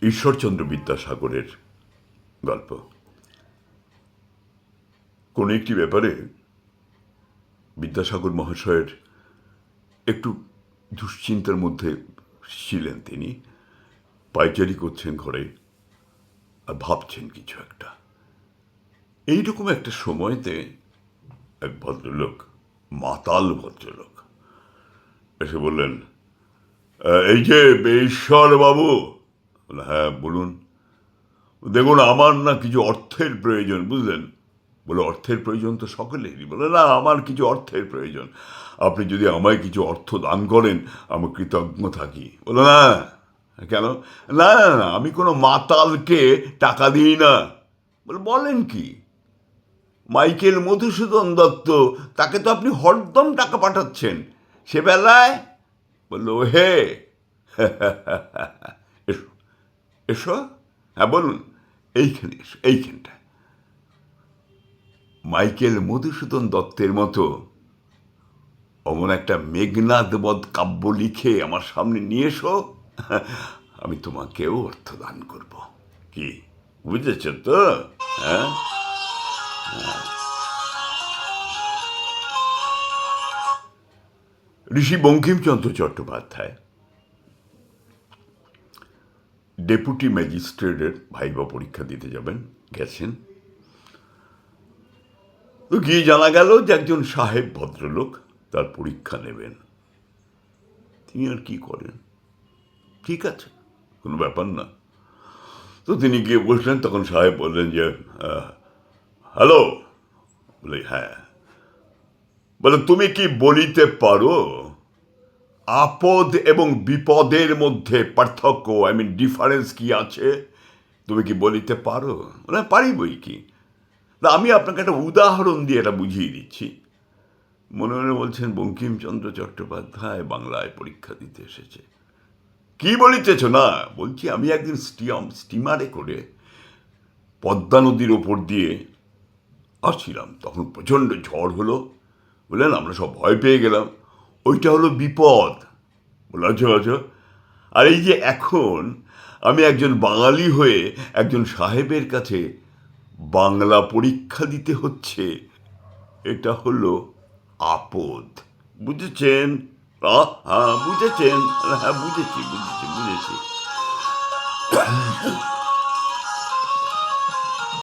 ঈশ্বরচন্দ্র বিদ্যাসাগরের গল্প। কোনো একটি ব্যাপারে বিদ্যাসাগর মহাশয়ের একটু দুশ্চিন্তার মধ্যে ছিলেন। তিনি পাইচারি করছেন ঘরে আর ভাবছেন কিছু একটা। এইরকম একটা সময়তে এক ভদ্রলোক, মাতাল ভদ্রলোক, এসে বললেন, এই যে ঈশ্বর বাবু। হ্যাঁ বলুন। দেখুন, আমার না কিছু অর্থের প্রয়োজন, বুঝলেন। বলে, অর্থের প্রয়োজন তো সকলেরই। বলে, না, আমার কিছু অর্থের প্রয়োজন। আপনি যদি আমায় কিছু অর্থ দান করেন আমি কৃতজ্ঞ থাকি। বলে, না। কেন? না না না, আমি কোনো মাতালকে টাকা দিই না। বলেন কি? মাইকেল মধুসূদন দত্ত, তাকে তো আপনি হরদম টাকা পাঠাচ্ছেন। সে বেলায় বললো, হে এসো এসো, হ্যাঁ বলুন, এইখানে এসো, এইখানটা। মাইকেল মধুসূদন দত্তের মতো অমন একটা মেঘনাদ বধ কাব্য লিখে আমার সামনে নিয়ে এসো, আমি তোমাকেও অর্থ দান করব। কি বুঝেছ তো? হ্যাঁ, ঋষি বঙ্কিমচন্দ্র চট্টোপাধ্যায় ডেপুটি ম্যাজিস্ট্রেটের ভাইবা পরীক্ষা দিতে যাবেন, গেছেন। তো গিয়ে জানা গেল যে একজন সাহেব ভদ্রলোক তার পরীক্ষা নেবেন। তিনি আর কি করেন, ঠিক আছে, কোনো ব্যাপার না। তো তিনি গিয়ে বসলেন। তখন সাহেব বললেন যে, হ্যালো। বলে, হ্যাঁ। বলে, তুমি কি বলিতে পারো আপদ এবং বিপদের মধ্যে পার্থক্য, ডিফারেন্স কি আছে? তুমি কি বলিতে পারো? বলে, পারি বই কি। না, আমি আপনাকে একটা উদাহরণ দিয়ে এটা বুঝিয়ে দিচ্ছি। মনে মনে বলছেন, বঙ্কিমচন্দ্র চট্টোপাধ্যায় বাংলায় পরীক্ষা দিতে এসেছে। কি বলিতেছ? না, বলছি আমি একদিন স্টিমারে করে পদ্মা নদীর ওপর দিয়ে আসছিলাম, তখন প্রচণ্ড ঝড় হলো। বললেন, আমরা সব ভয় পেয়ে গেলাম। ওইটা হলো বিপদ। বলে, আচ্ছা আচ্ছা। আর এই যে এখন আমি একজন বাঙালি হয়ে একজন সাহেবের কাছে বাংলা পরীক্ষা দিতে হচ্ছে, এটা হলো আপদ। বুঝেছেন? হ্যাঁ বুঝেছেন? হ্যাঁ বুঝেছি বুঝেছি বুঝেছি।